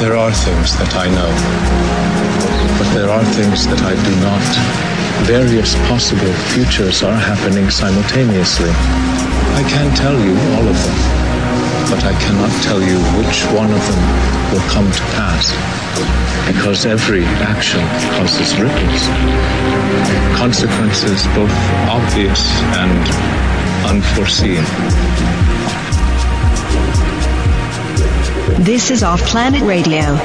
There are things that I know, but there are things that I do not. Various possible futures are happening simultaneously. I can tell you all of them, but I cannot tell you which one of them will come to pass, because every action causes ripples, consequences both obvious and unforeseen. This is OffPlanet Radio.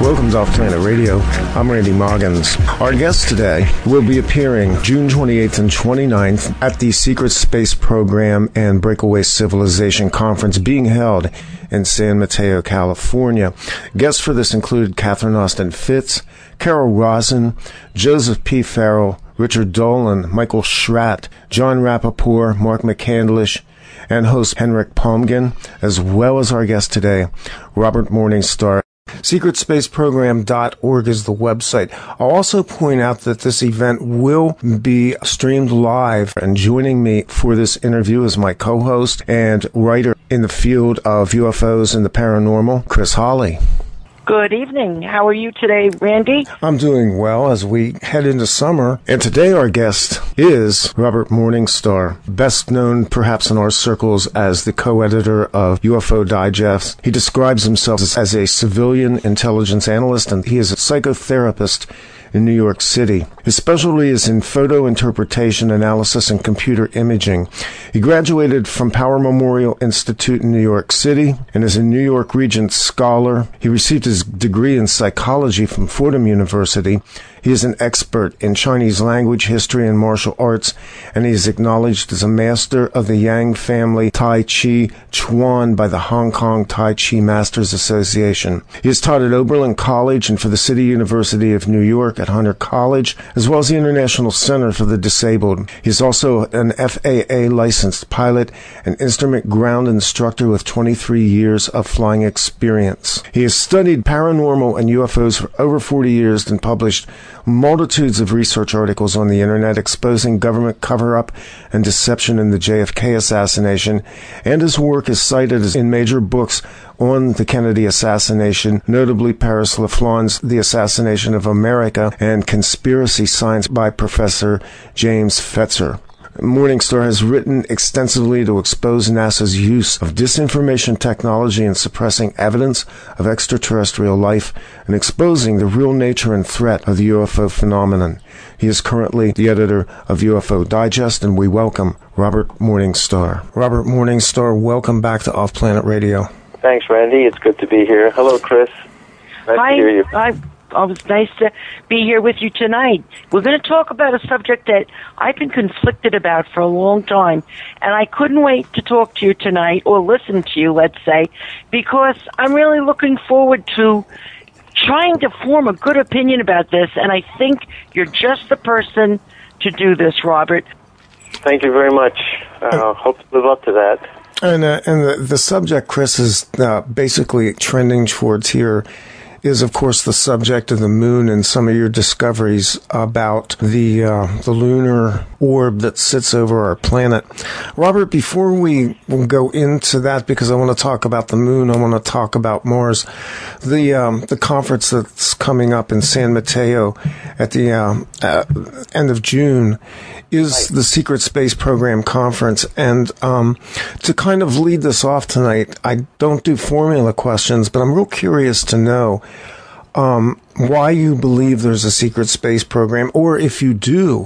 Welcome to OffPlanet Radio. I'm Randy Maugans. Our guest today will be appearing June 28th and 29th at the Secret Space Program and Breakaway Civilization Conference being held in San Mateo, California. Guests for this include Catherine Austin Fitz, Carol Rosin, Joseph P. Farrell, Richard Dolan, Michael Schratt, John Rappaport, Mark McCandlish, and host Henrik Palmgren, as well as our guest today, Robert-Morningstar. SecretSpaceProgram.org is the website. I'll also point out that this event will be streamed live, and joining me for this interview is my co-host and writer in the field of UFOs and the paranormal, Chris Hawley. Good evening. How are you today, Randy? I'm doing well as we head into summer. And today our guest is Robert-Morningstar, best known perhaps in our circles as the co-editor of UFO Digest. He describes himself as a civilian intelligence analyst, and he is a psychotherapist in New York City. His specialty is in photo interpretation, analysis, and computer imaging. He graduated from Power Memorial Institute in New York City and is a New York Regents Scholar. He received his degree in psychology from Fordham University. He is an expert in Chinese language, history, and martial arts, and he is acknowledged as a master of the Yang family Tai Chi Chuan by the Hong Kong Tai Chi Masters Association. He has taught at Oberlin College and for the City University of New York at Hunter College, as well as the International Center for the Disabled. He is also an FAA licensed pilot and instrument ground instructor with 23 years of flying experience. He has studied paranormal and UFOs for over 40 years and published multitudes of research articles on the internet exposing government cover-up and deception in the JFK assassination, and his work is cited in major books on the Kennedy assassination, notably Paris Laflawn's The Assassination of America and Conspiracy Science by Professor James Fetzer. Morningstar has written extensively to expose NASA's use of disinformation technology in suppressing evidence of extraterrestrial life and exposing the real nature and threat of the UFO phenomenon. He is currently the editor of UFO Digest, and we welcome Robert-Morningstar. Robert-Morningstar, welcome back to OffPlanet Radio. Thanks, Randy. It's good to be here. Hello, Chris. Nice to hear you. It's nice to be here with you tonight. We're going to talk about a subject that I've been conflicted about for a long time, and I couldn't wait to talk to you tonight, or listen to you, let's say, because I'm really looking forward to trying to form a good opinion about this, and I think you're just the person to do this, Robert. Thank you very much. Hope to live up to that. And the subject, Chris, is basically trending towards here is, of course, the subject of the moon and some of your discoveries about the lunar orb that sits over our planet. Robert, before we go into that, because I want to talk about the moon, I want to talk about Mars, the conference that's coming up in San Mateo at the end of June is the Secret Space Program Conference. And to kind of lead this off tonight, I don't do formula questions, but I'm real curious to know why you believe there's a secret space program, or if you do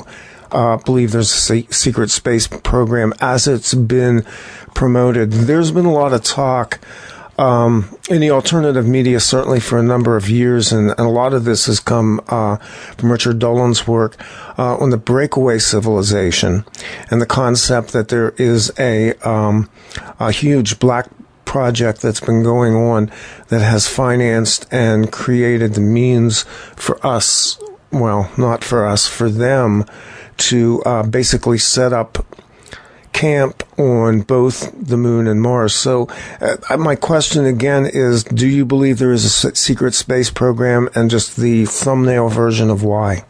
believe there's a secret space program as it's been promoted. There's been a lot of talk in the alternative media, certainly for a number of years, and a lot of this has come from Richard Dolan's work on the breakaway civilization and the concept that there is a huge black project that's been going on that has financed and created the means for us, well, not for us, for them to basically set up camp on both the moon and Mars. So my question again is, do you believe there is a secret space program, and just the thumbnail version of why?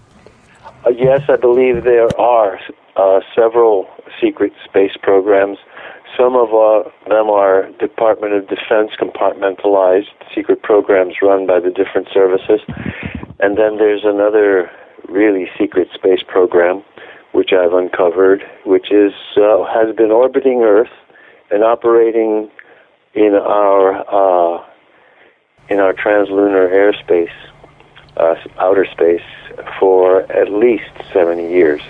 Yes, I believe there are several secret space programs. Some of them are Department of Defense compartmentalized secret programs run by the different services. And then there's another really secret space program, which I've uncovered, which is has been orbiting Earth and operating in our translunar airspace, outer space, for at least 70 years.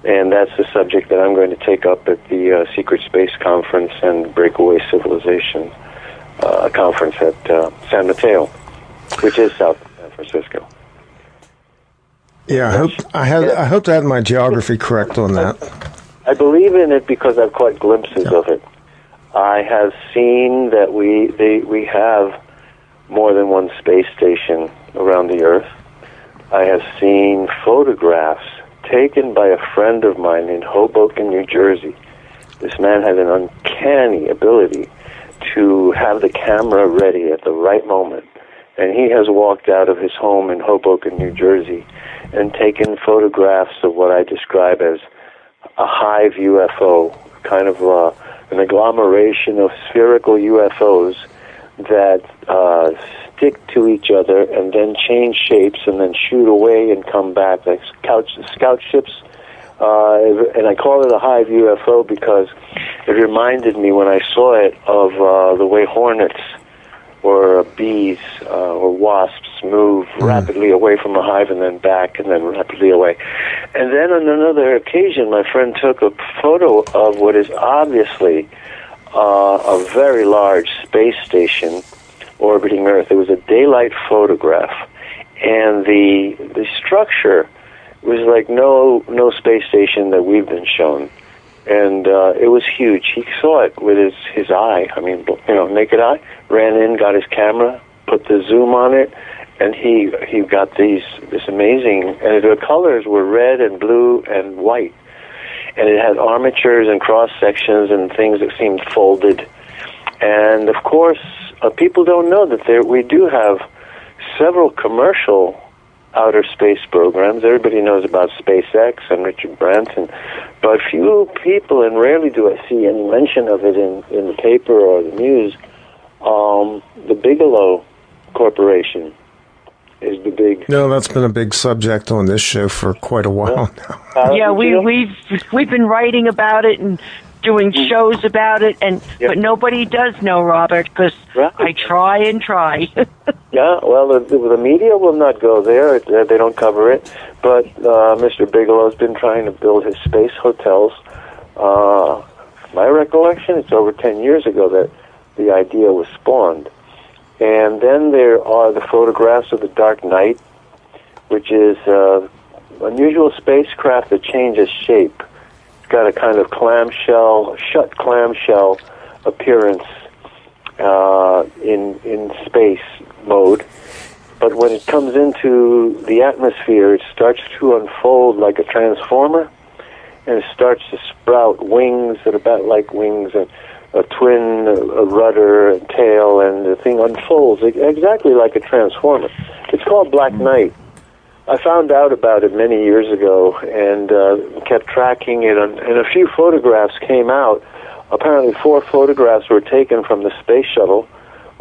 And that's the subject that I'm going to take up at the Secret Space Conference and Breakaway Civilization conference at San Mateo, which is south of San Francisco. Yeah, I hope to have my geography correct on that. I believe in it because I've caught glimpses of it. I have seen that we have more than one space station around the Earth. I have seen photographs taken by a friend of mine in Hoboken, New Jersey. This man has an uncanny ability to have the camera ready at the right moment. And he has walked out of his home in Hoboken, New Jersey, and taken photographs of what I describe as a hive UFO, kind of an agglomeration of spherical UFOs that stick to each other and then change shapes and then shoot away and come back, like scout ships. And I call it a hive UFO because it reminded me when I saw it of the way hornets or bees or wasps move rapidly away from a hive and then back and then rapidly away. And then on another occasion, my friend took a photo of what is obviously a very large space station orbiting Earth. It was a daylight photograph, and the structure was like no space station that we've been shown. And it was huge. He saw it with his eye. I mean, naked eye. Ran in, got his camera, put the zoom on it, and he got this amazing. And the colors were red and blue and white, and it had armatures and cross sections and things that seemed folded. And of course, people don't know that we do have several commercial outer space programs. Everybody knows about SpaceX and Richard Branson, but few people, and rarely do I see any mention of it in the paper or the news. The Bigelow Corporation is the big... No, that's been a big subject on this show for quite a while now. Yeah, we've been writing about it and doing shows about it, but nobody does know, Robert, because I try and try. Yeah, well, the media will not go there. They don't cover it. But Mr. Bigelow's been trying to build his space hotels. My recollection, it's over 10 years ago that the idea was spawned. And then there are the photographs of the Dark Knight, which is unusual spacecraft that changes shape. It's got a kind of shut clamshell appearance in space mode. But when it comes into the atmosphere, it starts to unfold like a transformer, and it starts to sprout wings that are about like wings, and a twin, a rudder, and tail, and the thing unfolds exactly like a transformer. It's called Black Knight. I found out about it many years ago and kept tracking it, and a few photographs came out. Apparently 4 photographs were taken from the space shuttle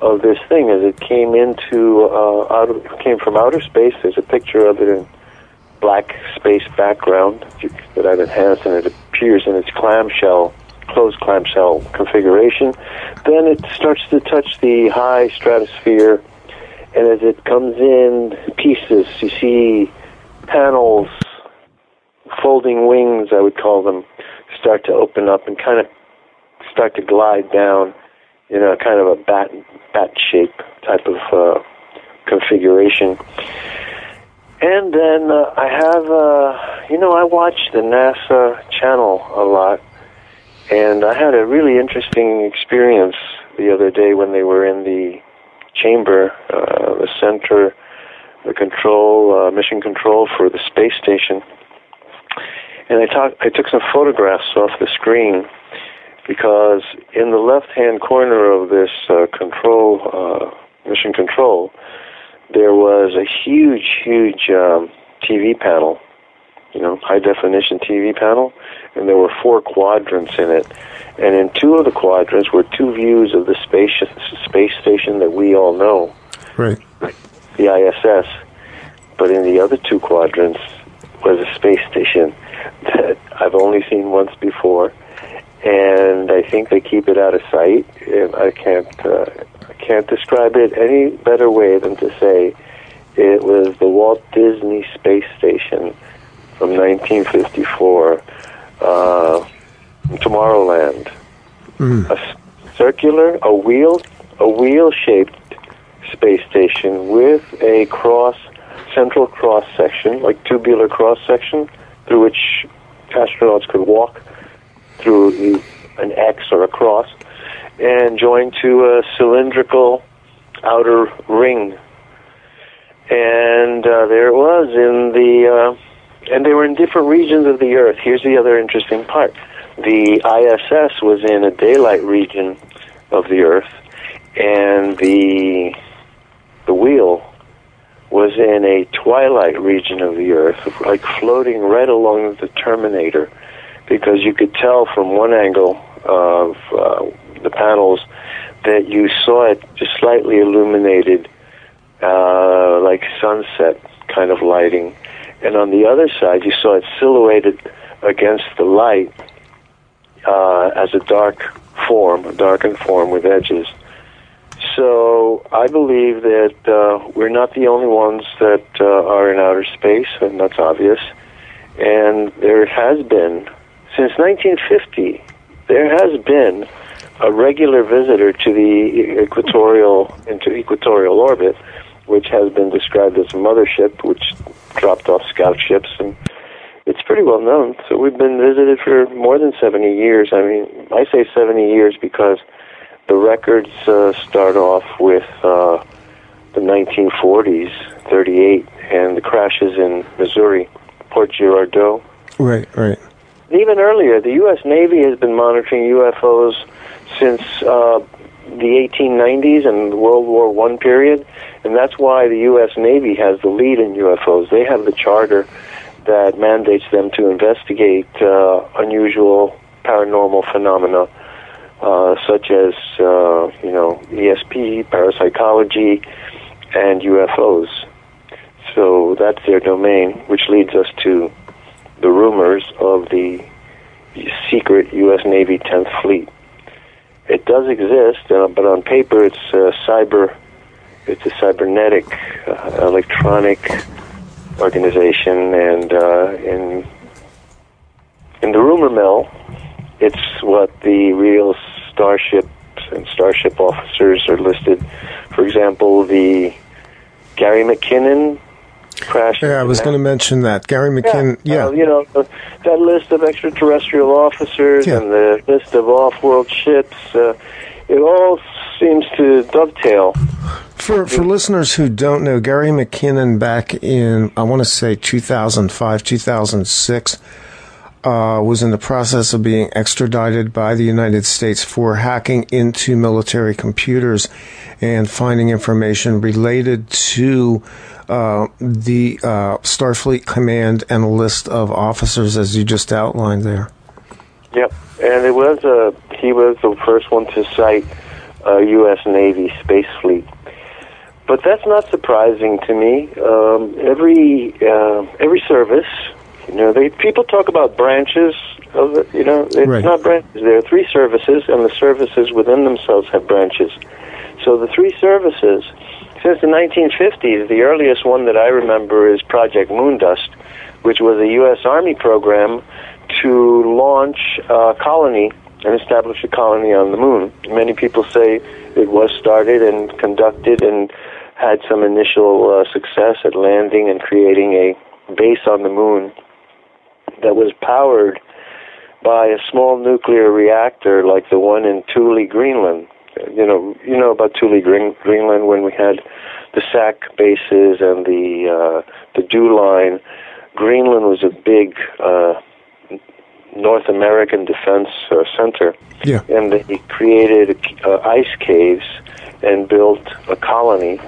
of this thing as it came came from outer space. There's a picture of it in black space background that I've enhanced, and it appears in its closed clamshell configuration. Then it starts to touch the high stratosphere, and as it comes in pieces, you see panels, folding wings, I would call them, start to open up and kind of start to glide down in a kind of a bat shape type of configuration. And then I have, I watch the NASA channel a lot, and I had a really interesting experience the other day when they were in the chamber, the center, the control, mission control for the space station. And I took some photographs off the screen because in the left-hand corner of this mission control, there was a huge TV panel, high-definition TV panel, and there were 4 quadrants in it. And in 2 of the quadrants were 2 views of the space station that we all know, right, the ISS. But in the other 2 quadrants was a space station that I've only seen once before, and I think they keep it out of sight. And I can't describe it any better way than to say it was the Walt Disney Space Station from 1954, Tomorrowland. A circular, a wheel-shaped space station with a central cross section, like tubular cross section, through which astronauts could walk through an X or a cross, and joined to a cylindrical outer ring. And there it was and they were in different regions of the Earth. Here's the other interesting part. The ISS was in a daylight region of the Earth, and the wheel was in a twilight region of the Earth, like floating right along the Terminator, because you could tell from one angle of the panels that you saw it just slightly illuminated, like sunset kind of lighting. And on the other side, you saw it silhouetted against the light as a darkened form with edges. So I believe that we're not the only ones that are in outer space, and that's obvious. And there has been, since 1950, there has been a regular visitor to the equatorial orbit, which has been described as a mothership, which dropped off scout ships, and it's pretty well known. So we've been visited for more than 70 years. I mean, I say 70 years because the records start off with the 1940s, 38, and the crashes in Missouri, Port Girardeau. Right. Even earlier, the U.S. Navy has been monitoring UFOs since the 1890s and the World War I period, and that's why the U.S. Navy has the lead in UFOs. They have the charter that mandates them to investigate unusual paranormal phenomena, such as, ESP, parapsychology, and UFOs. So that's their domain, which leads us to the rumors of the secret U.S. Navy 10th Fleet. It does exist, but on paper it's a cybernetic, electronic organization, and in the rumor mill, it's what the real starships and starship officers are listed. For example, the Gary McKinnon crash. Yeah, I was going to mention that. Gary McKinnon, that list of extraterrestrial officers and the list of off-world ships, it all seems to dovetail. For listeners who don't know, Gary McKinnon back in, I want to say 2005, 2006, was in the process of being extradited by the United States for hacking into military computers and finding information related to the Starfleet Command and a list of officers, as you just outlined there. Yep, and he was the first one to cite a U.S. Navy space fleet. But that's not surprising to me. Every service, people talk about branches of it. It's not branches. There are 3 services, and the services within themselves have branches. So the 3 services, since the 1950s, the earliest one that I remember is Project Moondust, which was a U.S. Army program to launch a colony and establish a colony on the moon. Many people say it was started and conducted and had some initial success at landing and creating a base on the moon that was powered by a small nuclear reactor like the one in Thule, Greenland. You know about Thule, Greenland, when we had the SAC bases and the DEW line. Greenland was a big North American Defense Center. Yeah. And they created ice caves and built a colony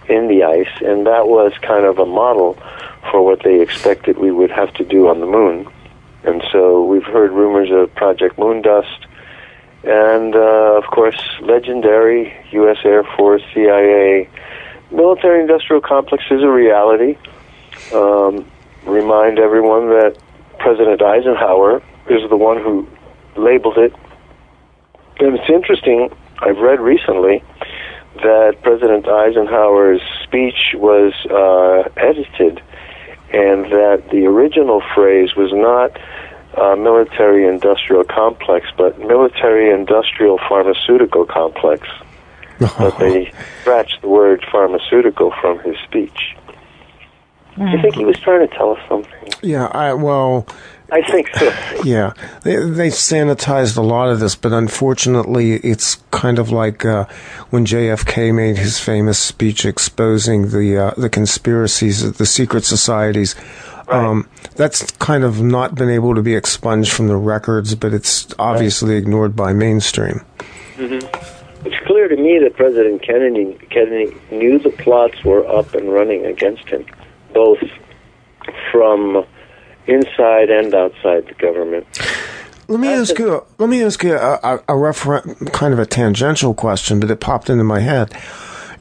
in the ice, and that was kind of a model for what they expected we would have to do on the moon. And so we've heard rumors of Project Moondust, and of course, legendary U.S. Air Force, CIA, military-industrial complex is a reality. Remind everyone that President Eisenhower is the one who labeled it. And it's interesting, I've read recently that President Eisenhower's speech was edited, and that the original phrase was not military-industrial complex, but military-industrial pharmaceutical complex. But they scratched the word pharmaceutical from his speech. Do you think he was trying to tell us something? Yeah, I think so. Yeah, they sanitized a lot of this, but unfortunately, it's kind of like when JFK made his famous speech exposing the conspiracies, the secret societies. Right. That's kind of not been able to be expunged from the records, but it's obviously ignored by mainstream. Mm-hmm. It's clear to me that President Kennedy knew the plots were up and running against him, both from inside and outside the government. Let me ask you a kind of a tangential question, but it popped into my head.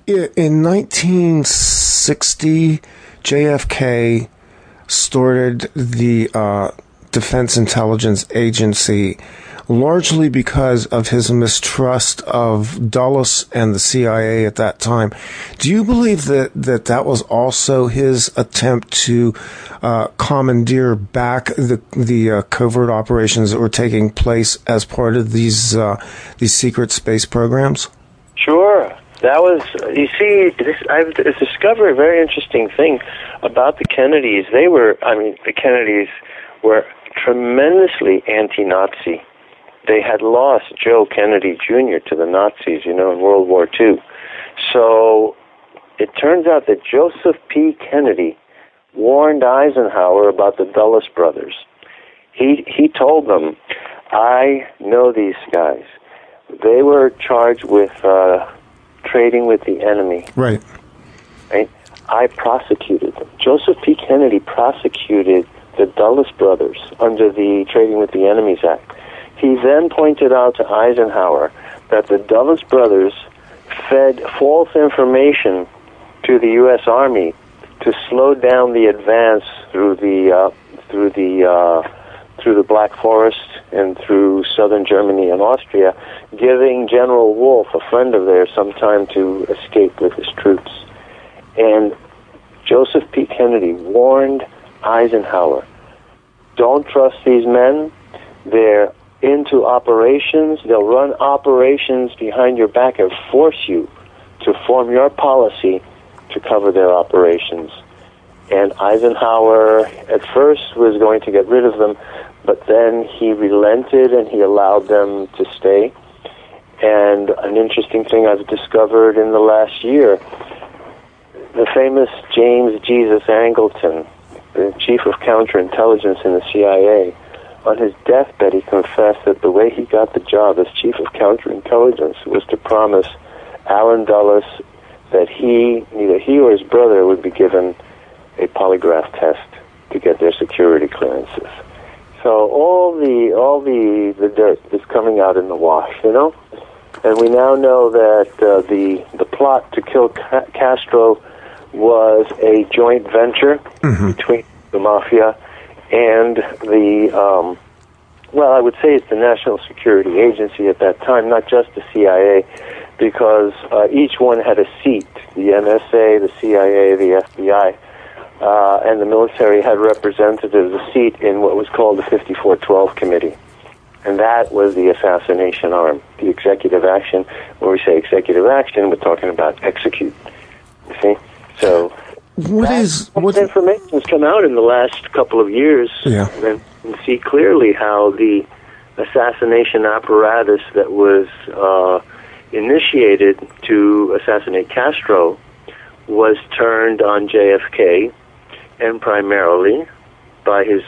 In 1960, JFK started the Defense Intelligence Agency, largely because of his mistrust of Dulles and the CIA at that time. Do you believe that was also his attempt to commandeer back the covert operations that were taking place as part of these secret space programs? Sure. That was, you see, I've discovered a very interesting thing about the Kennedys. The Kennedys were tremendously anti-Nazi. They had lost Joe Kennedy Jr. to the Nazis, in World War II. So it turns out that Joseph P. Kennedy warned Eisenhower about the Dulles brothers. He told them, I know these guys. They were charged with trading with the enemy. Right. I prosecuted them. Joseph P. Kennedy prosecuted the Dulles brothers under the Trading with the Enemies Act. He then pointed out to Eisenhower that the Dulles brothers fed false information to the U.S. Army to slow down the advance through the Black Forest and through southern Germany and Austria, giving General Wolfe, a friend of theirs, some time to escape with his troops. And Joseph P. Kennedy warned Eisenhower, don't trust these men. They're into operations. They'll run operations behind your back and force you to form your policy to cover their operations. And Eisenhower at first was going to get rid of them, but then he relented and he allowed them to stay. And an interesting thing I've discovered in the last year, the famous James Jesus Angleton, the chief of counterintelligence in the CIA, on his deathbed he confessed that the way he got the job as chief of counterintelligence was to promise Allen Dulles that neither he or his brother would be given a polygraph test to get their security clearances. So all the dirt is coming out in the wash, And we now know that the plot to kill Castro was a joint venture between the mafia and I would say it's the National Security Agency at that time, not just the CIA, because each one had a seat. The NSA, the CIA, the FBI, and the military had representatives, a seat in what was called the 5412 Committee. And that was the assassination arm, the executive action. When we say executive action, we're talking about execute. You see? So what information has come out in the last couple of years. Yeah. And you see clearly how the assassination apparatus that was initiated to assassinate Castro was turned on JFK, and primarily by his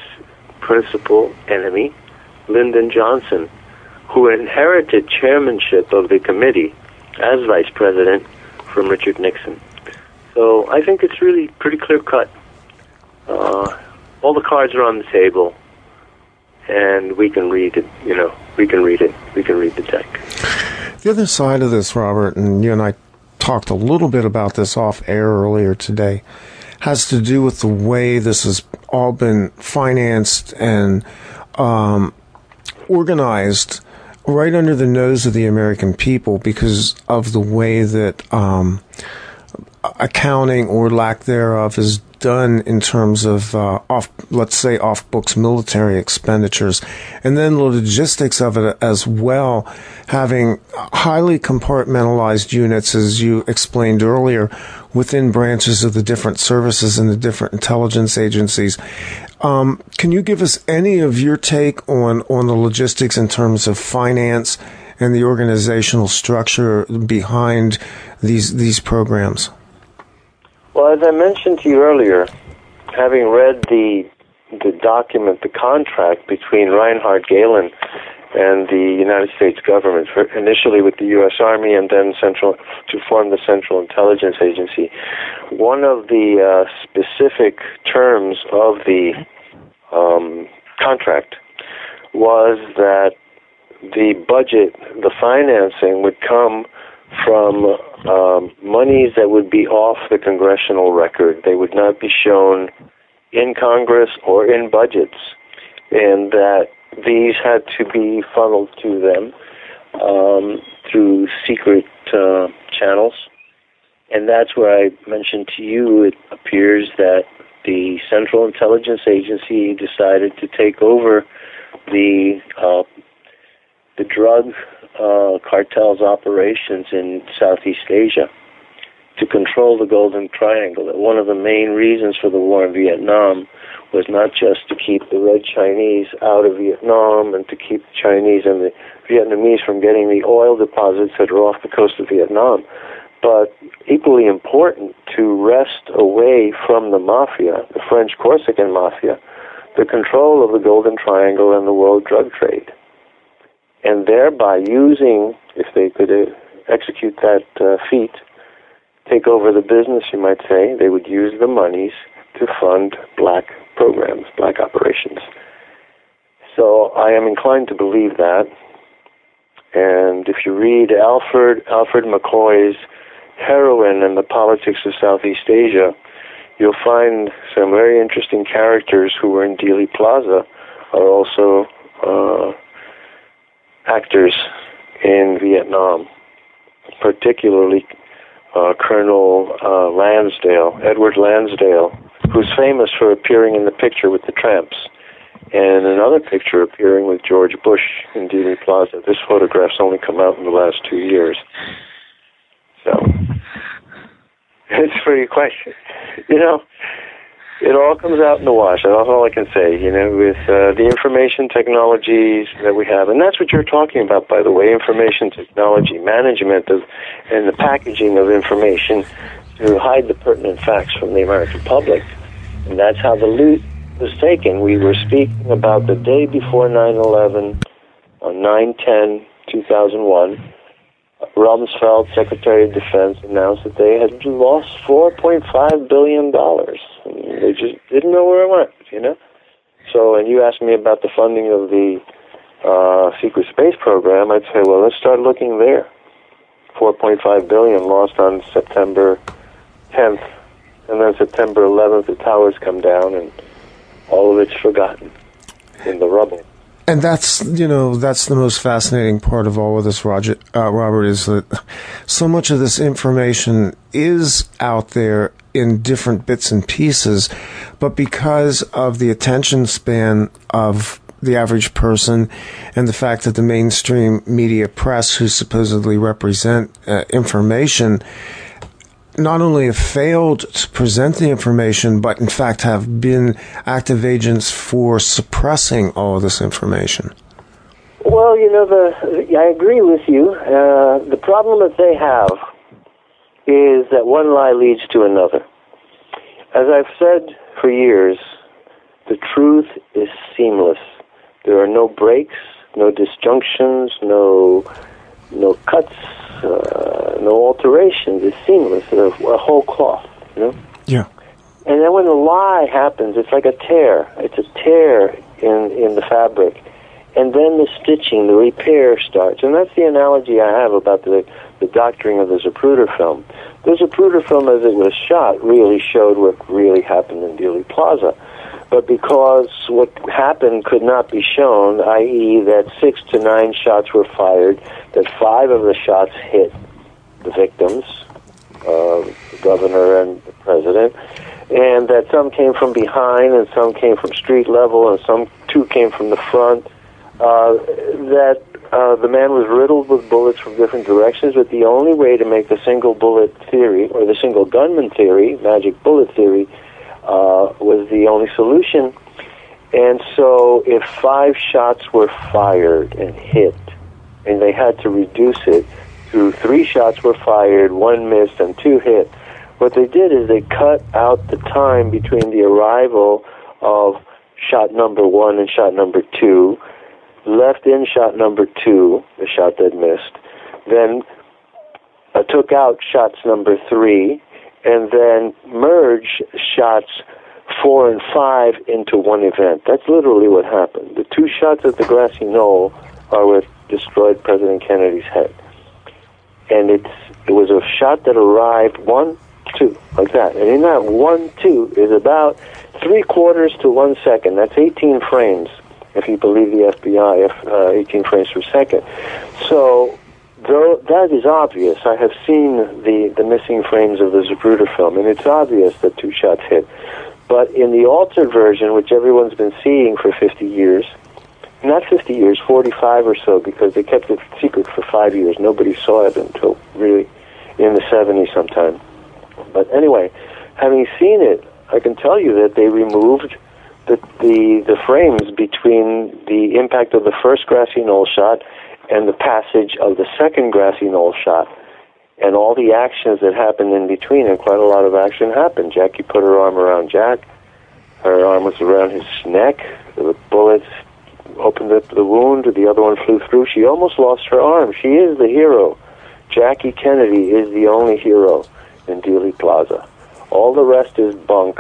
principal enemy, Lyndon Johnson, who inherited chairmanship of the committee as vice president from Richard Nixon. So I think it's really pretty clear-cut. All the cards are on the table, and we can read it, we can read it. We can read the deck. The other side of this, Robert, and you and I talked a little bit about this off air earlier today, has to do with the way this has all been financed and organized right under the nose of the American people because of the way that accounting or lack thereof is done in terms of off-books military expenditures, and then the logistics of it as well, having highly compartmentalized units, as you explained earlier, within branches of the different services and the different intelligence agencies. Can you give us any of your take on the logistics in terms of finance and the organizational structure behind these programs? Well, as I mentioned to you earlier, having read the document, the contract between Reinhard Gehlen and the United States government, initially with the U.S. Army and then to form the Central Intelligence Agency, one of the specific terms of the contract was that the budget, the financing would come from monies that would be off the congressional record. They would not be shown in Congress or in budgets, and that these had to be funneled to them through secret channels. And that's where I mentioned to you, it appears that the Central Intelligence Agency decided to take over the drug cartel's operations in Southeast Asia to control the Golden Triangle. That one of the main reasons for the war in Vietnam was not just to keep the Red Chinese out of Vietnam and to keep the Chinese and the Vietnamese from getting the oil deposits that are off the coast of Vietnam, but equally important, to wrest away from the mafia, the French Corsican mafia, the control of the Golden Triangle and the world drug trade. And thereby using, if they could execute that feat, take over the business, you might say, they would use the monies to fund black programs, black operations. So I am inclined to believe that. And if you read Alfred McCoy's Heroin and the Politics of Southeast Asia, you'll find some very interesting characters who were in Dealey Plaza are also actors in Vietnam, particularly Colonel Edward Lansdale, who's famous for appearing in the picture with the Tramps, and another picture appearing with George Bush in Dealey Plaza. This photograph's only come out in the last 2 years. So, it's for your question. It all comes out in the wash. That's all I can say, with the information technologies that we have. And that's what you're talking about, by the way, information technology, management and the packaging of information to hide the pertinent facts from the American public. And that's how the loot was taken. We were speaking about the day before 9/11, on 9/10/2001. Rumsfeld, Secretary of Defense, announced that they had lost $4.5 billion. They just didn't know where it went, So, and you asked me about the funding of the secret space program, I'd say, well, let's start looking there. $4.5 billion lost on September 10th, and then September 11th, the towers come down, and all of it's forgotten in the rubble. And that's the most fascinating part of all of this, Robert, is that so much of this information is out there in different bits and pieces, but because of the attention span of the average person and the fact that the mainstream media press, who supposedly represent information, not only have failed to present the information, but in fact have been active agents for suppressing all of this information. Well, I agree with you. The problem that they have is that one lie leads to another. As I've said for years, the truth is seamless. There are no breaks, no disjunctions, no cuts, no alterations. It's seamless, a whole cloth, you know? Yeah. And then when the lie happens, it's like a tear. It's a tear in the fabric. And then the stitching, the repair starts. And that's the analogy I have about the doctoring of the Zapruder film. The Zapruder film, as it was shot, really showed what really happened in Dealey Plaza. But because what happened could not be shown, i.e. that 6 to 9 shots were fired, that 5 of the shots hit the victims, the governor and the president, and that some came from behind and some came from street level and some 2 came from the front, that the man was riddled with bullets from different directions, but the only way to make the single bullet theory, or the single gunman theory, magic bullet theory, was the only solution. And so if 5 shots were fired and hit, and they had to reduce it to 3 shots were fired, 1 missed, and 2 hit, what they did is they cut out the time between the arrival of shot number 1 and shot number 2, left in shot number 2, the shot that missed, then took out shots number 3, and then merged shots 4 and 5 into one event. That's literally what happened. The 2 shots at the grassy knoll are what destroyed President Kennedy's head. And it was a shot that arrived 1, 2, like that. And in that 1, 2 is about 3/4 to 1 second. That's 18 frames, if you believe the FBI, 18 frames per second. So, though that is obvious, I have seen the missing frames of the Zapruder film, and it's obvious that 2 shots hit. But in the altered version, which everyone's been seeing for 50 years, not 50 years, 45 or so, because they kept it secret for 5 years. Nobody saw it until really in the 70s sometime. But anyway, having seen it, I can tell you that they removed the frames between the impact of the first grassy knoll shot and the passage of the second grassy knoll shot, and all the actions that happened in between, and quite a lot of action happened. Jackie put her arm around Jack. Her arm was around his neck. The bullets opened up the wound. The other one flew through. She almost lost her arm. She is the hero. Jackie Kennedy is the only hero in Dealey Plaza. All the rest is bunk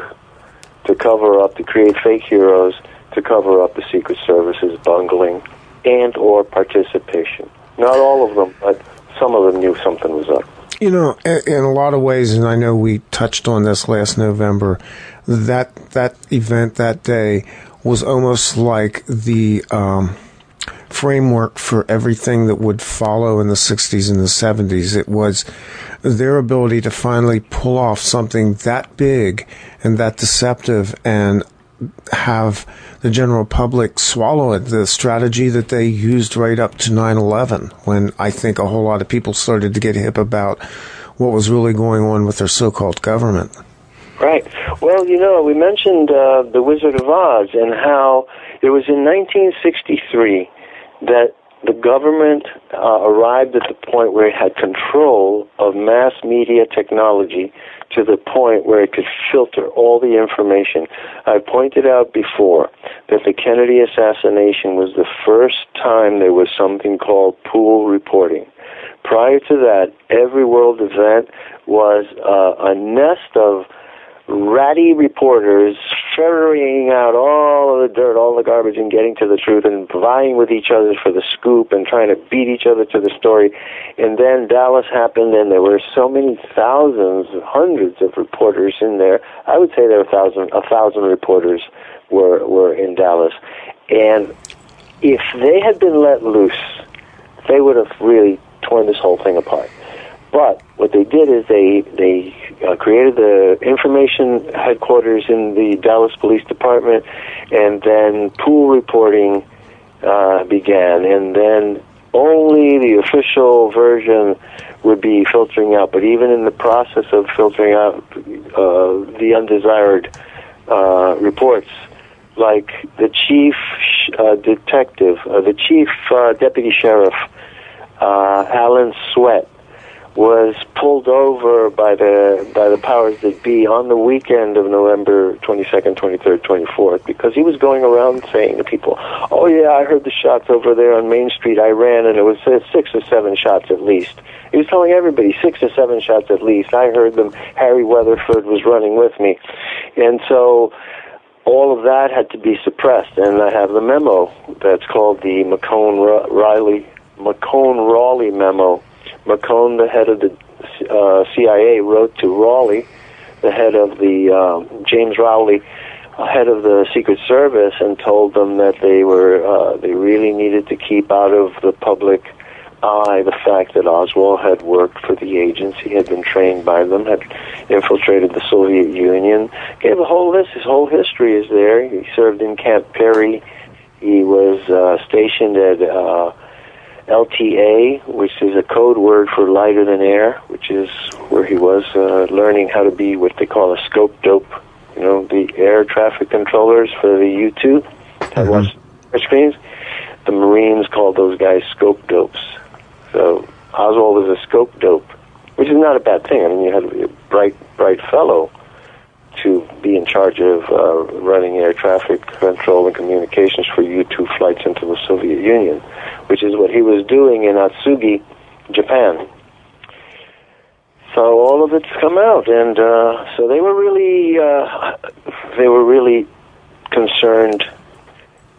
to cover up, to create fake heroes, to cover up the Secret Service's bungling and or participation. Not all of them, but some of them knew something was up. You know, in a lot of ways, and I know we touched on this last November, that event that day was almost like the framework for everything that would follow in the 60s and the 70s. It was their ability to finally pull off something that big and that deceptive and have the general public swallow it. The strategy that they used right up to 9/11, when I think a whole lot of people started to get hip about what was really going on with their so-called government. Right. Well, you know, we mentioned The Wizard of Oz and how it was in 1963 that the government arrived at the point where it had control of mass media technology to the point where it could filter all the information. I pointed out before that the Kennedy assassination was the first time there was something called pool reporting. Prior to that, every world event was a nest of ratty reporters ferreting out all of the dirt, all the garbage, and getting to the truth and vying with each other for the scoop and trying to beat each other to the story. And then Dallas happened, and there were so many thousands, hundreds of reporters in there. I would say there were 1,000 reporters were in Dallas. And if they had been let loose, they would have really torn this whole thing apart. But what they did is they created the information headquarters in the Dallas Police Department, and then pool reporting began, and then only the official version would be filtering out. But even in the process of filtering out the undesired reports, like the chief detective, the chief deputy sheriff, Alan Sweat, was pulled over by the powers that be on the weekend of November 22nd, 23rd, 24th, because he was going around saying to people, "Oh yeah, I heard the shots over there on Main Street. I ran, and it was 6 or 7 shots at least." He was telling everybody 6 or 7 shots at least. I heard them. Harry Weatherford was running with me, and so all of that had to be suppressed. And I have the memo that's called the McCone-Raleigh memo. McCone, the head of the CIA, wrote to Raleigh, the head of the James Rowley, head of the Secret Service, and told them that they really needed to keep out of the public eye the fact that Oswald had worked for the agency, had been trained by them, had infiltrated the Soviet Union. Gave a whole list. His whole history is there. He served in Camp Peary. He was stationed at LTA, which is a code word for lighter than air, which is where he was learning how to be what they call a scope dope. You know, the air traffic controllers for the U-2 that watch screens. The Marines called those guys scope dopes. So Oswald was a scope dope, which is not a bad thing. I mean, you had to be a bright fellow to be in charge of running air traffic control and communications for U-2 flights into the Soviet Union, which is what he was doing in Atsugi, Japan. So all of it's come out, and so they were really concerned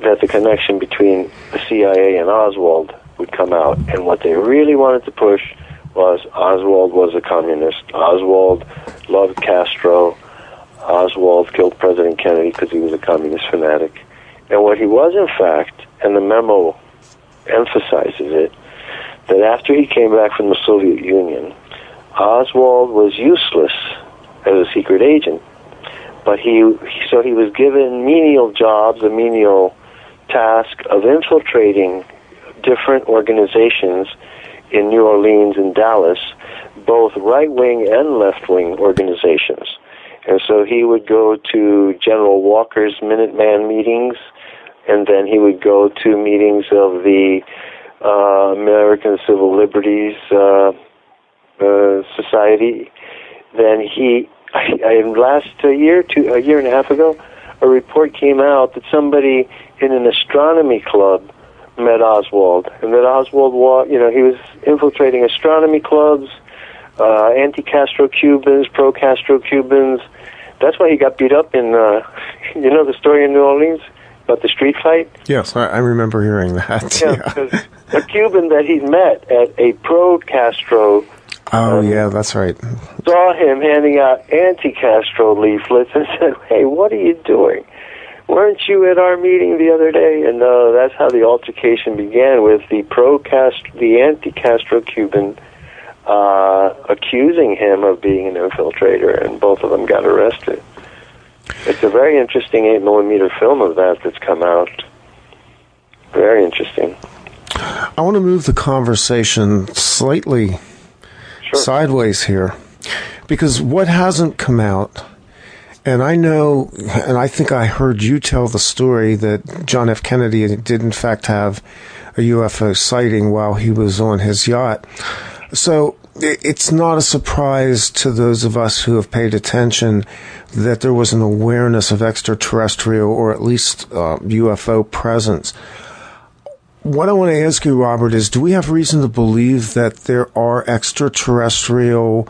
that the connection between the CIA and Oswald would come out, and what they really wanted to push was Oswald was a communist. Oswald loved Castro. Oswald killed President Kennedy because he was a communist fanatic. And what he was, in fact, and the memo emphasizes it, that after he came back from the Soviet Union, Oswald was useless as a secret agent. But he was given menial jobs, a menial task of infiltrating different organizations in New Orleans and Dallas, both right-wing and left-wing organizations. And so he would go to General Walker's Minuteman meetings, and then he would go to meetings of the American Civil Liberties Society. Then last a year and a half ago, a report came out that somebody in an astronomy club met Oswald, and that Oswald, he was infiltrating astronomy clubs, anti-Castro Cubans, pro-Castro Cubans. That's why he got beat up in, the story in New Orleans about the street fight? Yes, I remember hearing that. Yeah, because a Cuban that he met at a pro-Castro... yeah, that's right. ...saw him handing out anti-Castro leaflets and said, "Hey, what are you doing? Weren't you at our meeting the other day?" And that's how the altercation began, with the anti-Castro Cuban accusing him of being an infiltrator, and both of them got arrested. It's a very interesting 8mm film of that's come out. Very interesting. I want to move the conversation slightly sideways here, because what hasn't come out, and I know, and I think I heard you tell the story that John F. Kennedy did in fact have a UFO sighting while he was on his yacht. So it's not a surprise to those of us who have paid attention that there was an awareness of extraterrestrial, or at least UFO presence. What I want to ask you, Robert, is do we have reason to believe that there are extraterrestrial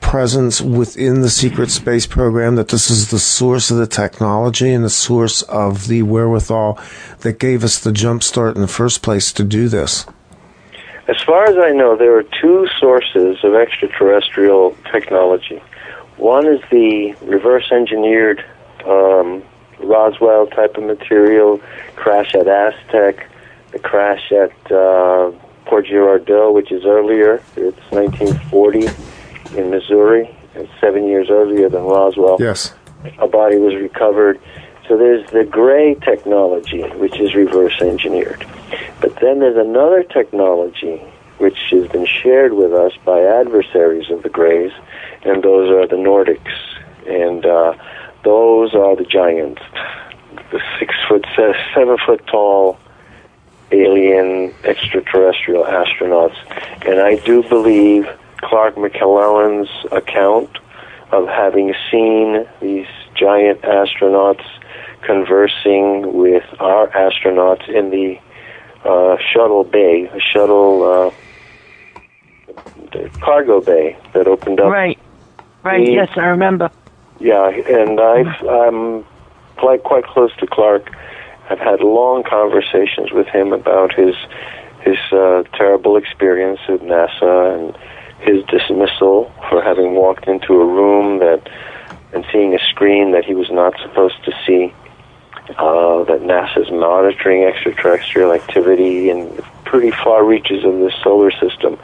presence within the secret space program, that this is the source of the technology and the source of the wherewithal that gave us the jump start in the first place to do this? As far as I know, there are 2 sources of extraterrestrial technology. One is the reverse-engineered Roswell type of material, crash at Aztec, the crash at Port Girardeau, which is earlier. It's 1940 in Missouri. It's 7 years earlier than Roswell. Yes. A body was recovered. So there's the gray technology, which is reverse-engineered. But then there's another technology which has been shared with us by adversaries of the Greys, and those are the Nordics. And those are the giants, the 7 foot tall alien extraterrestrial astronauts. And I do believe Clark McClellan's account of having seen these giant astronauts conversing with our astronauts in the shuttle bay, the cargo bay that opened up. Right. Yes, I remember. Yeah, and I'm quite close to Clark. I've had long conversations with him about his terrible experience at NASA and his dismissal for having walked into a room and seeing a screen that he was not supposed to see. That NASA's monitoring extraterrestrial activity in pretty far reaches of the solar system.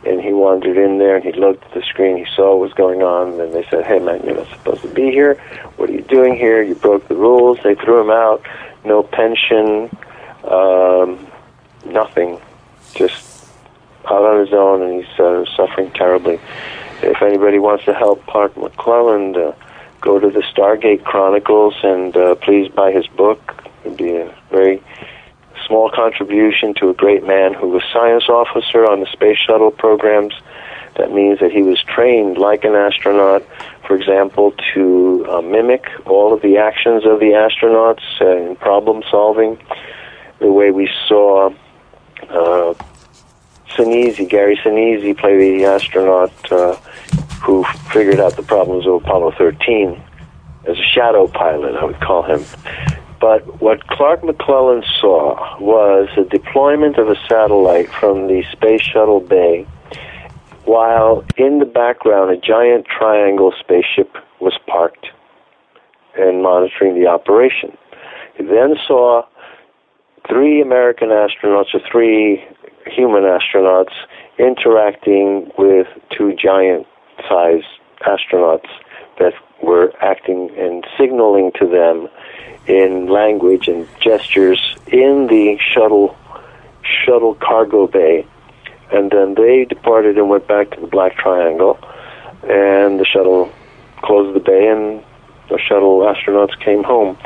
And he wandered in there, and he looked at the screen. He saw what was going on, and they said, "Hey, man, you're not supposed to be here. What are you doing here? You broke the rules." They threw him out. No pension, nothing. Just out on his own, and he's suffering terribly. If anybody wants to help Clark McClellan, go to the Stargate Chronicles and please buy his book. It would be a very small contribution to a great man who was science officer on the space shuttle programs. That means that he was trained like an astronaut, for example, to mimic all of the actions of the astronauts in problem solving. The way we saw Gary Sinise play the astronaut who figured out the problems of Apollo 13 as a shadow pilot, I would call him. But what Clark McClellan saw was the deployment of a satellite from the Space Shuttle Bay, while in the background a giant triangle spaceship was parked and monitoring the operation. He then saw 3 American astronauts, or 3 human astronauts, interacting with 2 giant-sized astronauts that were acting and signaling to them in language and gestures in the shuttle cargo bay. And then they departed and went back to the Black Triangle, and the shuttle closed the bay, and the shuttle astronauts came home.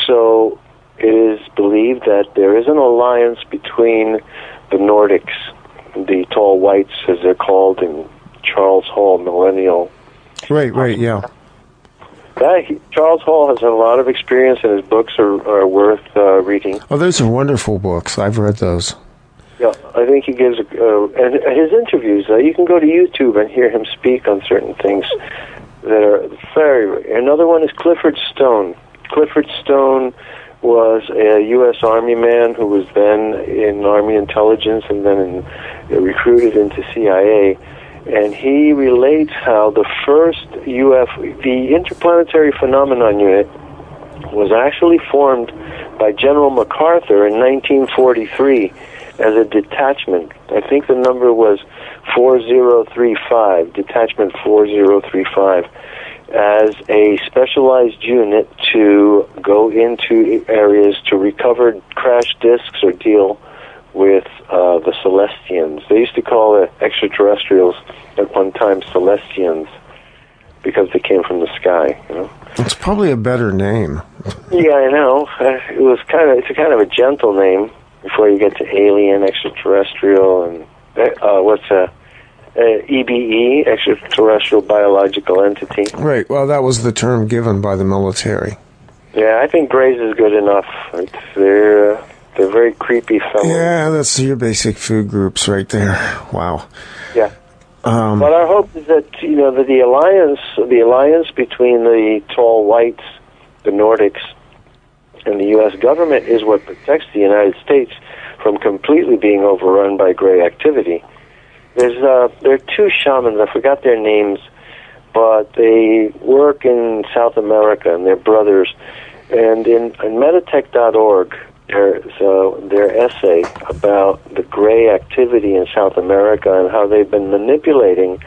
So it is believed that there is an alliance between the Nordics, the tall whites, as they're called in Charles Hall Millennial. Right, yeah. Charles Hall has a lot of experience, and his books are worth reading. Oh, those are wonderful books. I've read those. Yeah, I think he gives, and his interviews, you can go to YouTube and hear him speak on certain things that are very. Another one is Clifford Stone. Clifford Stone was a U.S. Army man who was then in Army intelligence and then recruited into CIA. And he relates how the first the Interplanetary Phenomenon Unit was actually formed by General MacArthur in 1943 as a detachment. I think the number was 4035, Detachment 4035, as a specialized unit to go into areas to recover crash disks or deal with the Celestians. They used to call the extraterrestrials at one time Celestians because they came from the sky. You know, it's probably a better name. Yeah, I know. It's kind of a gentle name before you get to alien, extraterrestrial, and EBE, extraterrestrial biological entity. Right. Well, that was the term given by the military. Yeah, I think Greys is good enough. They're very creepy fellows. Yeah, that's your basic food groups right there. Wow. Yeah. But our hope is that that the alliance between the tall whites, the Nordics, and the U.S. government is what protects the United States from completely being overrun by Grey activity. There are 2 shamans. I forgot their names, but they work in South America, and they're brothers. And in Meditech.org, their essay about the Grey activity in South America and how they've been manipulating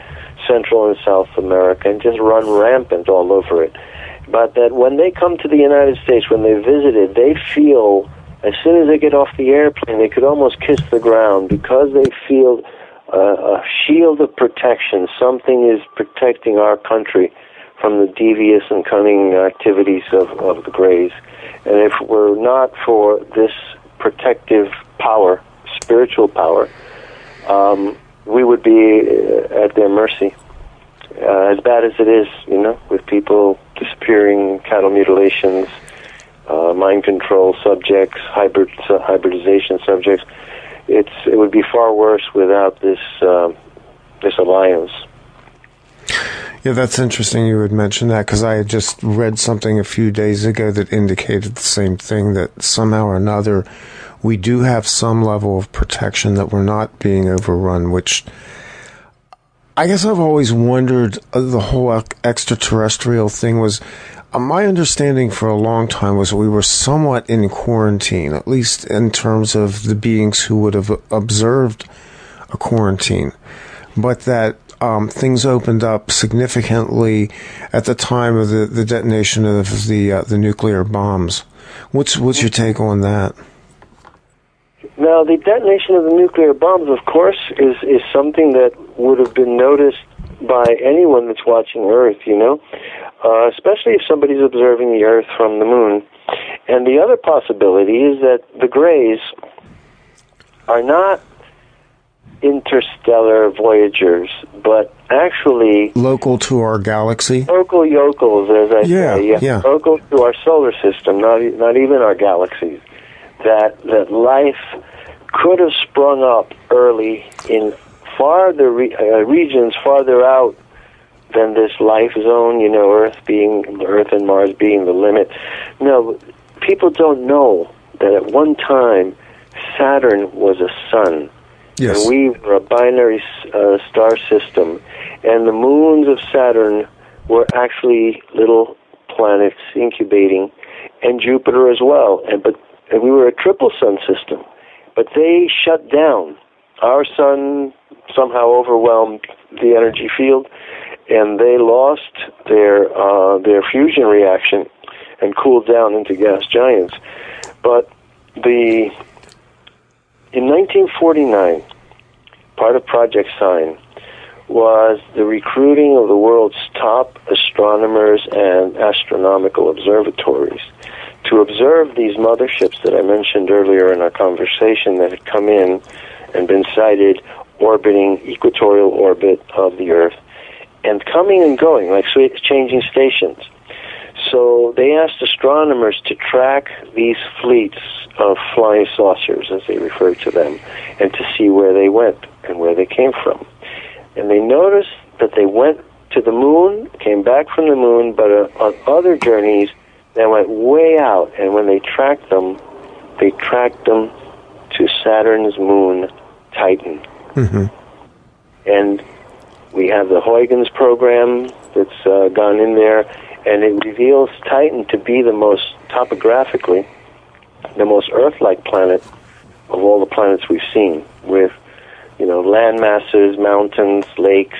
Central and South America and just run rampant all over it. But that when they come to the United States, when they visited, they feel, as soon as they get off the airplane, they could almost kiss the ground because they feel a shield of protection. Something is protecting our country from the devious and cunning activities of the Greys. And if it were not for this protective power, spiritual power, we would be at their mercy. As bad as it is, with people disappearing, cattle mutilations, mind control subjects, hybridization subjects, it would be far worse without this alliance. Yeah, that's interesting you would mention that, because I had just read something a few days ago that indicated the same thing, that somehow or another we do have some level of protection, that we're not being overrun, which I guess I've always wondered. The whole extraterrestrial thing was, my understanding for a long time was we were somewhat in quarantine, at least in terms of the beings who would have observed a quarantine, but that things opened up significantly at the time of the detonation of the nuclear bombs. What's your take on that? Now, the detonation of the nuclear bombs, of course, is something that would have been noticed by anyone that's watching Earth, especially if somebody's observing the Earth from the moon. And the other possibility is that the Greys are not interstellar voyagers, but actually local to our galaxy. Local yokels, as I say. Yeah. Local to our solar system, not even our galaxies. That life could have sprung up early in farther regions farther out than this life zone, Earth and Mars being the limit. No, people don't know that at one time Saturn was a sun. Yes. And we were a binary star system, and the moons of Saturn were actually little planets incubating, and Jupiter as well. And we were a triple sun system, but they shut down. Our sun somehow overwhelmed the energy field, and they lost their fusion reaction and cooled down into gas giants. But in 1949, part of Project Sign was the recruiting of the world's top astronomers and astronomical observatories to observe these motherships that I mentioned earlier in our conversation that had come in and been sighted orbiting equatorial orbit of the Earth and coming and going like changing stations. So they asked astronomers to track these fleets of flying saucers, as they refer to them, and to see where they went and where they came from. And they noticed that they went to the moon, came back from the moon, but on other journeys, they went way out. And when they tracked them to Saturn's moon, Titan. Mm-hmm. And we have the Huygens program that's gone in there, and it reveals Titan to be the most, topographically, the most Earth-like planet of all the planets we've seen, with, land masses, mountains, lakes,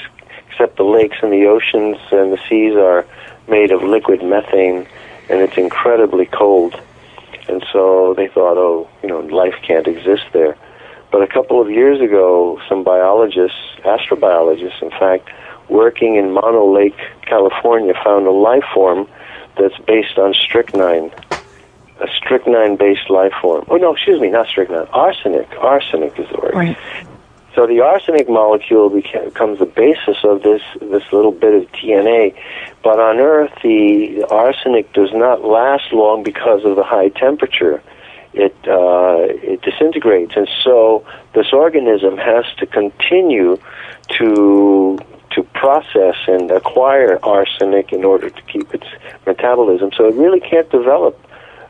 except the lakes and the oceans and the seas are made of liquid methane, and it's incredibly cold. And so they thought, life can't exist there. But a couple of years ago, some biologists, astrobiologists, in fact, working in Mono Lake, California, found a life form that's based on strychnine, a strychnine-based life form. Oh, no, excuse me, not strychnine, arsenic. Arsenic is the word. Right. So the arsenic molecule becomes the basis of this little bit of DNA. But on Earth, the arsenic does not last long because of the high temperature. It disintegrates, and so this organism has to continue to process and acquire arsenic in order to keep its metabolism. So it really can't develop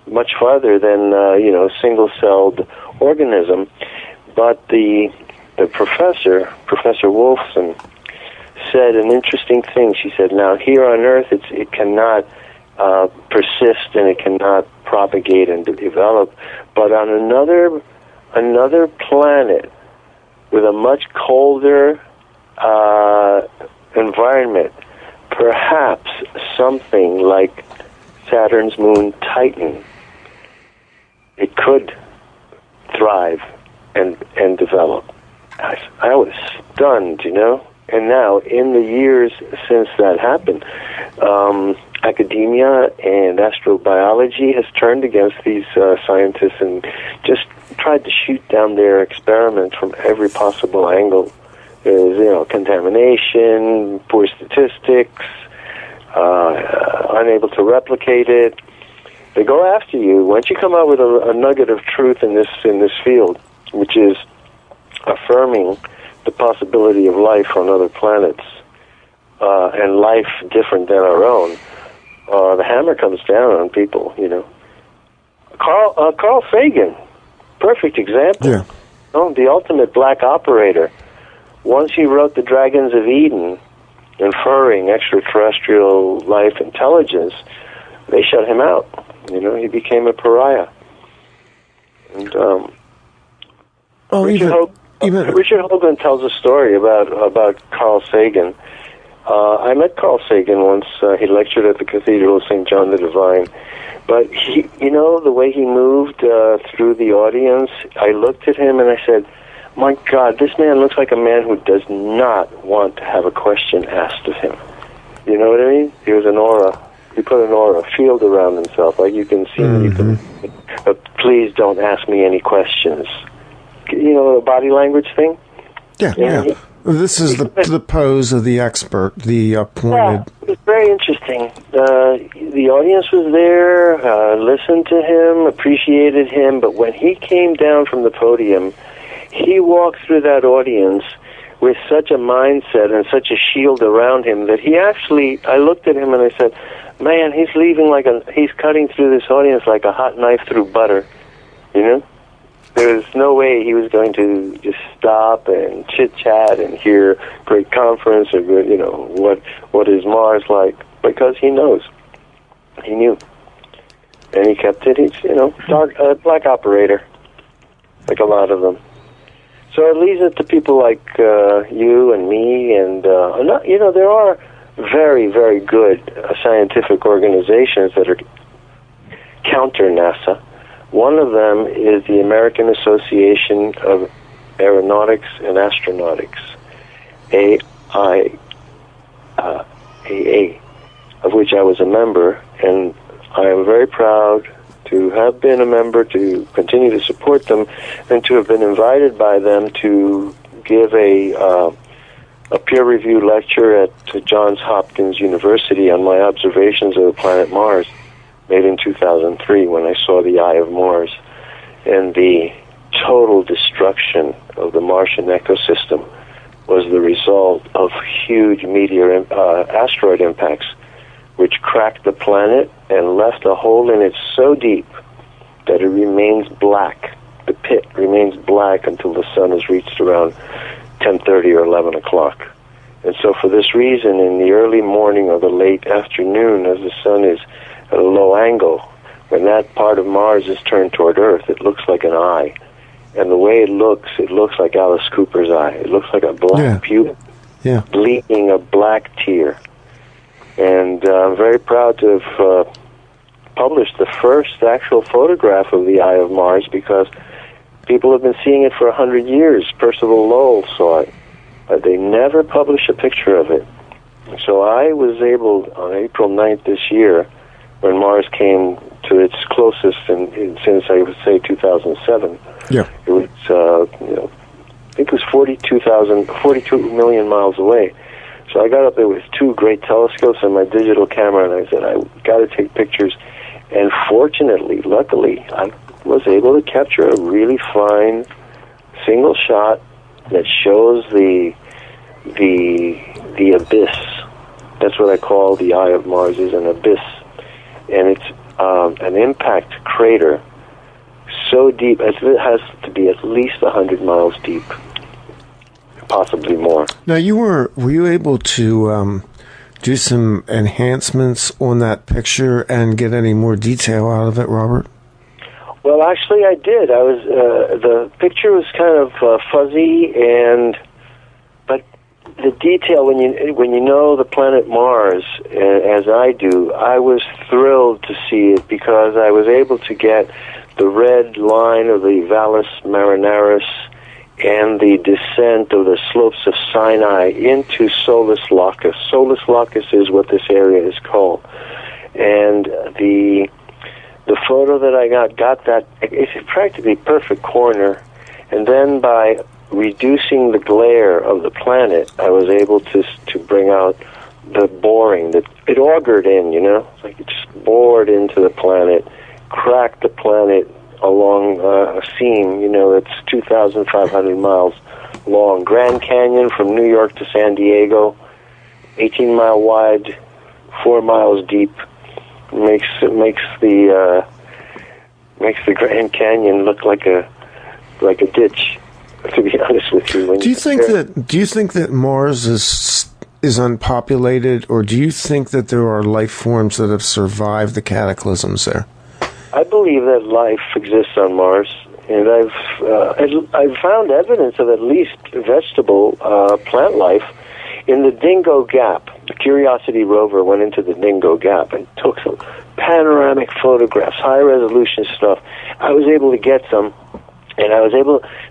much farther than a single-celled organism. But the professor, Professor Wolfson, said an interesting thing. She said, now here on Earth it cannot persist and it cannot propagate and develop, but on another planet with a much colder environment, perhaps something like Saturn's moon Titan, it could thrive and develop. I was stunned, And now, in the years since that happened, academia and astrobiology has turned against these scientists and just tried to shoot down their experiments from every possible angle. There's, contamination, poor statistics, unable to replicate it. They go after you. Once you come out with a nugget of truth in this field, which is affirming the possibility of life on other planets and life different than our own, the hammer comes down on people. Carl Sagan, perfect example. Yeah. The ultimate black operator. Once he wrote The Dragons of Eden, inferring extraterrestrial life intelligence, they shut him out. He became a pariah. And Richard Hogan tells a story about Carl Sagan. I met Carl Sagan once. He lectured at the Cathedral of St. John the Divine. But the way he moved through the audience, I looked at him and I said, my God, this man looks like a man who does not want to have a question asked of him. You know what I mean? He was an aura. He put an aura, a field around himself. Like you can see, please don't ask me any questions. The body language thing? Yeah. This is the pose of the expert, the pointed... Yeah, it was very interesting. The audience was there, listened to him, appreciated him, but when he came down from the podium, he walked through that audience with such a mindset and such a shield around him that I looked at him and I said, man, he's he's cutting through this audience like a hot knife through butter, There was no way he was going to just stop and chit-chat and hear great conference or good, what is Mars like, because he knows. He knew. And he kept it. He's, black operator, like a lot of them. So it leads it to people like you and me, and there are very, very good scientific organizations that are counter NASA. One of them is the American Association of Aeronautics and Astronautics, AIAA, of which I was a member, and I am very proud to have been a member, to continue to support them, and to have been invited by them to give a peer-reviewed lecture at Johns Hopkins University on my observations of the planet Mars, made in 2003 when I saw the eye of Mars and the total destruction of the Martian ecosystem was the result of huge asteroid impacts which cracked the planet and left a hole in it so deep that it remains black. The pit remains black until the sun is reached around 10:30 or 11 o'clock. And so for this reason, in the early morning or the late afternoon, as the sun is at a low angle, when that part of Mars is turned toward Earth, it looks like an eye. And the way it looks like Alice Cooper's eye. It looks like a black pupil, bleeding a black tear. And I'm very proud to have published the first actual photograph of the eye of Mars, because people have been seeing it for 100 years. Percival Lowell saw it. They never published a picture of it. So I was able, on April 9th this year, when Mars came to its closest since, I would say, 2007. Yeah. It was, I think it was 42 million miles away. So I got up there with two great telescopes and my digital camera, and I said, I got to take pictures. And fortunately, luckily, I was able to capture a really fine single shot that shows the abyss. That's what I call the eye of Mars, is an abyss. And it's an impact crater so deep, as it has to be at least 100 miles deep, possibly more. Now, were you able to do some enhancements on that picture and get any more detail out of it, Robert? Well, actually, I did. I was the picture was kind of fuzzy, but the detail, when you know the planet Mars, as I do, I was thrilled to see it, because I was able to get the red line of the Valles Marineris and the descent of the slopes of Sinai into Solis Locus. Solis Locus is what this area is called. And the photo that I got that, it's a practically perfect corner. And then by reducing the glare of the planet, I was able to bring out the boring. That it augured in, It's like it just bored into the planet, cracked the planet along a seam, that's 2,500 miles long. Grand Canyon from New York to San Diego, 18-mile wide, 4 miles deep. Makes the Grand Canyon look like a ditch. To be honest with you, do you think that Mars is unpopulated, or do you think that there are life forms that have survived the cataclysms there? I believe that life exists on Mars, and I've found evidence of at least vegetable plant life in the Dingo Gap. The Curiosity rover went into the Dingo Gap and took some panoramic photographs, high-resolution stuff. I was able to get some, and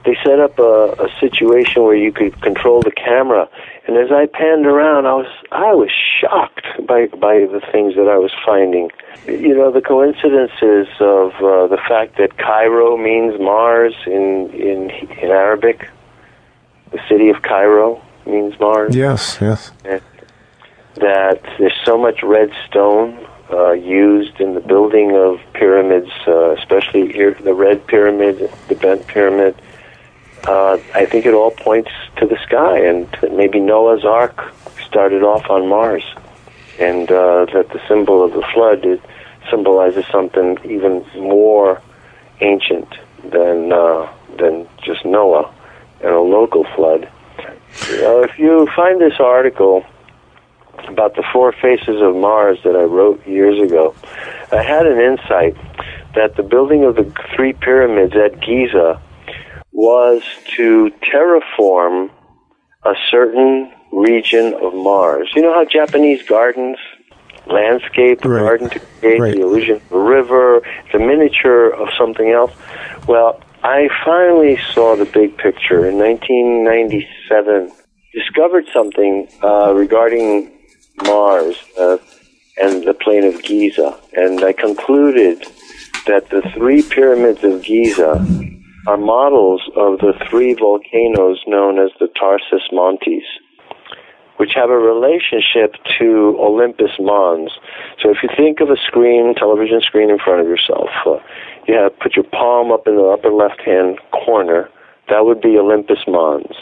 they set up a situation where you could control the camera, and as I panned around, I was shocked by the things that I was finding. The coincidences of the fact that Cairo means Mars in Arabic. The city of Cairo means Mars. Yes. And that there's so much red stone used in the building of pyramids, especially here, the Red Pyramid, the Bent Pyramid. I think it all points to the sky, and maybe Noah's Ark started off on Mars, and that the symbol of the flood symbolizes something even more ancient than just Noah and a local flood. If you find this article about the 4 faces of Mars that I wrote years ago, I had an insight that the building of the 3 pyramids at Giza was to terraform a certain region of Mars. You know how Japanese gardens landscape a garden to create the illusion of a river, the miniature of something else? Well, I finally saw the big picture in 1997, discovered something regarding Mars and the plain of Giza, and I concluded that the 3 pyramids of Giza are models of the 3 volcanoes known as the Tarsus Montes, which have a relationship to Olympus Mons. So if you think of a television screen in front of yourself, put your palm up in the upper left-hand corner, that would be Olympus Mons.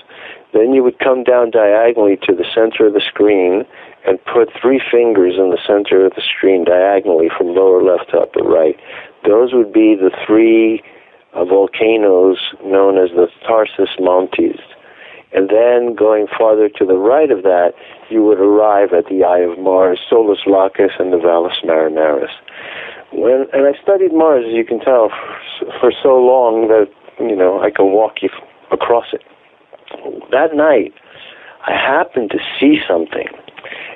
Then you would come down diagonally to the center of the screen and put 3 fingers in the center of the screen diagonally from lower left to upper right. Those would be the 3 volcanoes known as the Tarsus Montes. And then going farther to the right of that, you would arrive at the Eye of Mars, Solus Lacus, and the Valles Marineris. And I studied Mars, as you can tell, for so long that, I can walk you across it. That night, I happened to see something.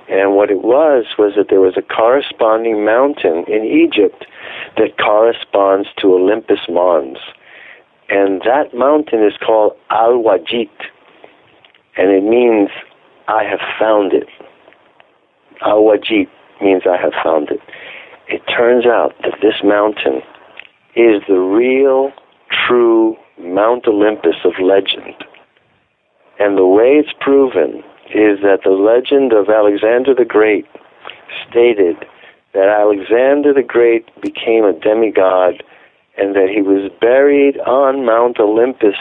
And what it was that there was a corresponding mountain in Egypt that corresponds to Olympus Mons. And that mountain is called Al-Wajid. And it means, I have found it. Al-Wajid means I have found it. It turns out that this mountain is the real, true Mount Olympus of legend. And the way it's proven is that the legend of Alexander the Great stated that Alexander the Great became a demigod and that he was buried on Mount Olympus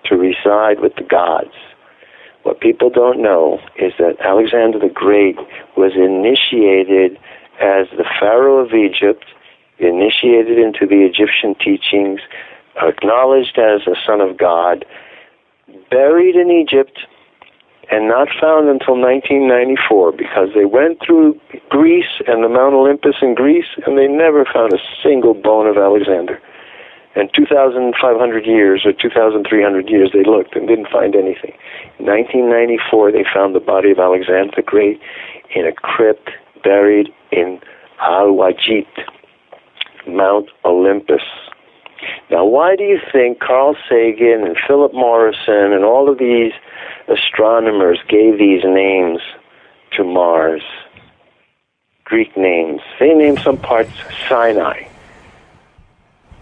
to reside with the gods. What people don't know is that Alexander the Great was initiated as the Pharaoh of Egypt, initiated into the Egyptian teachings, acknowledged as a son of God, buried in Egypt, and not found until 1994 because they went through Greece and the Mount Olympus in Greece and they never found a single bone of Alexander. And 2,500 years or 2,300 years they looked and didn't find anything. In 1994 they found the body of Alexander the Great in a crypt buried in Al-Wajid, Mount Olympus. Now, why do you think Carl Sagan and Philip Morrison and all of these astronomers gave these names to Mars? Greek names. They named some parts Sinai.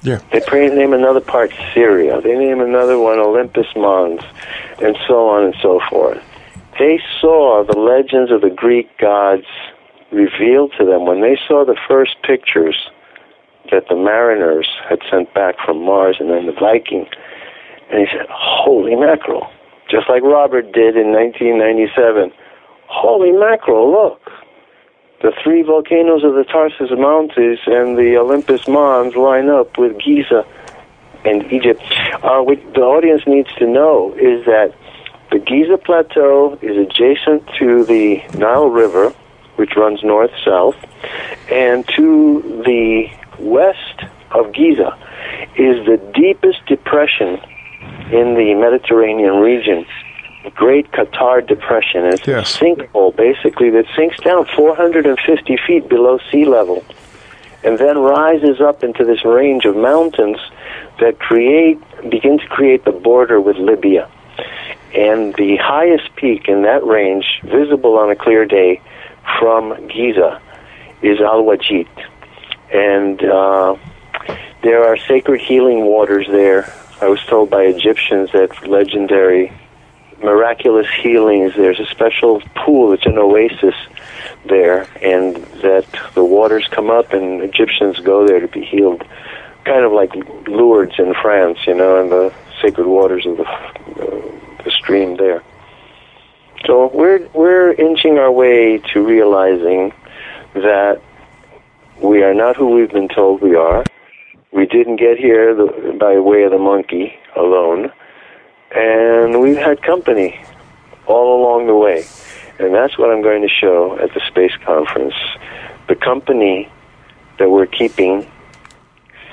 Yeah. They name another part Syria. They name another one Olympus Mons, and so on and so forth. They saw the legends of the Greek gods revealed to them when they saw the first pictures that the mariners had sent back from Mars and then the Viking. And he said, holy mackerel. Just like Robert did in 1997. Holy mackerel, look. The three volcanoes of the Tarsus Mountains and the Olympus Mons line up with Giza and Egypt. What the audience needs to know is that the Giza Plateau is adjacent to the Nile River, which runs north-south, and to the west of Giza is the deepest depression in the Mediterranean region, the Great Qatar Depression. It's a sinkhole, basically, that sinks down 450 feet below sea level and then rises up into this range of mountains that begin to create the border with Libya. And the highest peak in that range, visible on a clear day from Giza, is Al-Wajid. And there are sacred healing waters there. I was told by Egyptians that legendary, miraculous healings. There's a special pool, it's an oasis there, and that the waters come up and Egyptians go there to be healed. Kind of like Lourdes in France, and the sacred waters of the stream there. So we're inching our way to realizing that we are not who we've been told we are. We didn't get here by way of the monkey alone, and we've had company all along the way. And that's what I'm going to show at the space conference. The company that we're keeping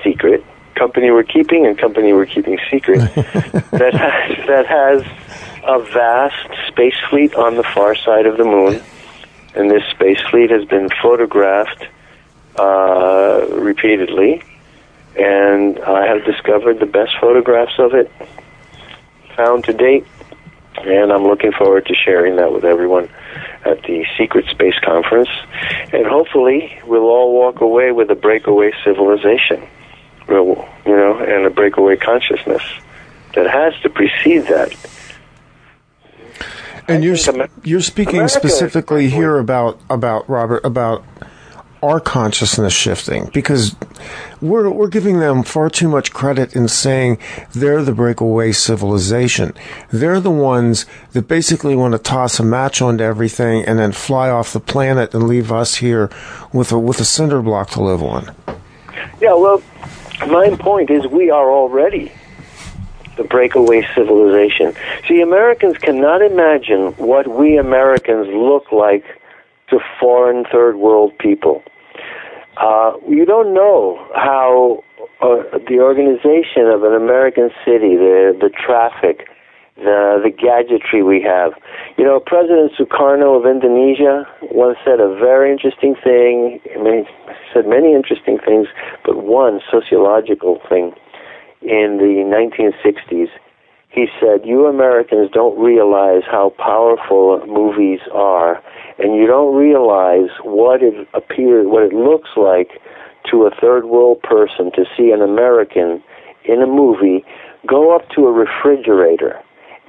secret, company we're keeping and company we're keeping secret, that has a vast space fleet on the far side of the moon, and this space fleet has been photographed repeatedly, and I have discovered the best photographs of it found to date, and I'm looking forward to sharing that with everyone at the Secret Space Conference, and hopefully we'll all walk away with a breakaway civilization, and a breakaway consciousness that has to precede that. And you're speaking specifically here about Robert, about our consciousness shifting, because we're giving them far too much credit in saying they're the breakaway civilization. They're the ones that basically want to toss a match onto everything and then fly off the planet and leave us here with a cinder block to live on. Yeah, well, my point is we are already the breakaway civilization. See, Americans cannot imagine what we Americans look like to foreign third world people. You don't know how the organization of an American city, the traffic, the gadgetry we have. President Sukarno of Indonesia once said a very interesting thing. He said many interesting things, but one sociological thing in the 1960s. He said, you Americans don't realize how powerful movies are, and you don't realize what it looks like to a third world person to see an American in a movie go up to a refrigerator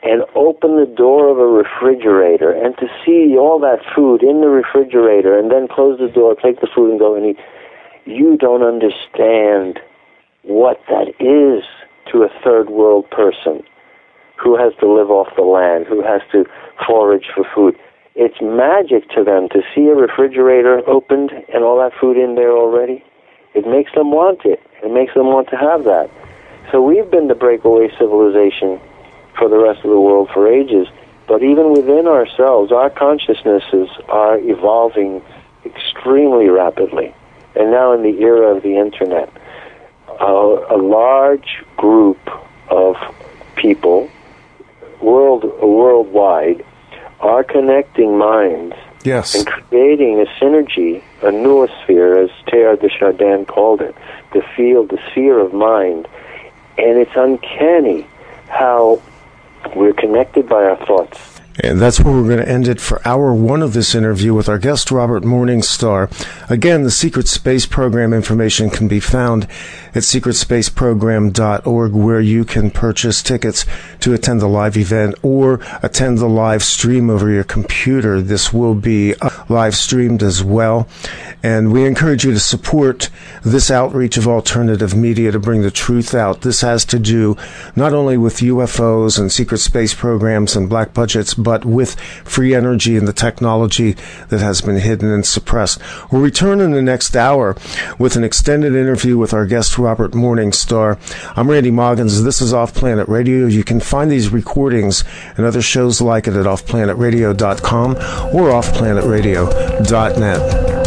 and open the door of a refrigerator and to see all that food in the refrigerator and then close the door, take the food and go and eat. You don't understand what that is to a third world person who has to live off the land, who has to forage for food. It's magic to them to see a refrigerator opened and all that food in there already. It makes them want it. It makes them want to have that. So we've been the breakaway civilization for the rest of the world for ages. But even within ourselves, our consciousnesses are evolving extremely rapidly. And now in the era of the Internet, a large group of people worldwide are connecting minds and creating a synergy, a noosphere, as Teilhard de Chardin called it, the sphere of mind. And it's uncanny how we're connected by our thoughts. And that's where we're going to end it for hour one of this interview with our guest, Robert-Morningstar. Again, the Secret Space Program information can be found at secretspaceprogram.org, where you can purchase tickets to attend the live event or attend the live stream over your computer. This will be live streamed as well. And we encourage you to support this outreach of alternative media to bring the truth out. This has to do not only with UFOs and secret space programs and black budgets, but with free energy and the technology that has been hidden and suppressed. We'll return in the next hour with an extended interview with our guest, Robert-Morningstar. I'm Randy Maugans. This is OffPlanet Radio. You can find these recordings and other shows like it at offplanetradio.com or offplanetradio.net.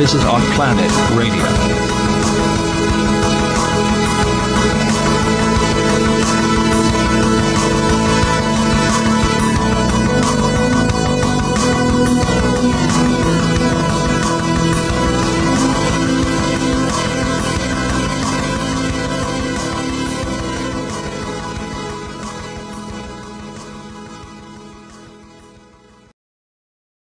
This is OffPlanet Radio.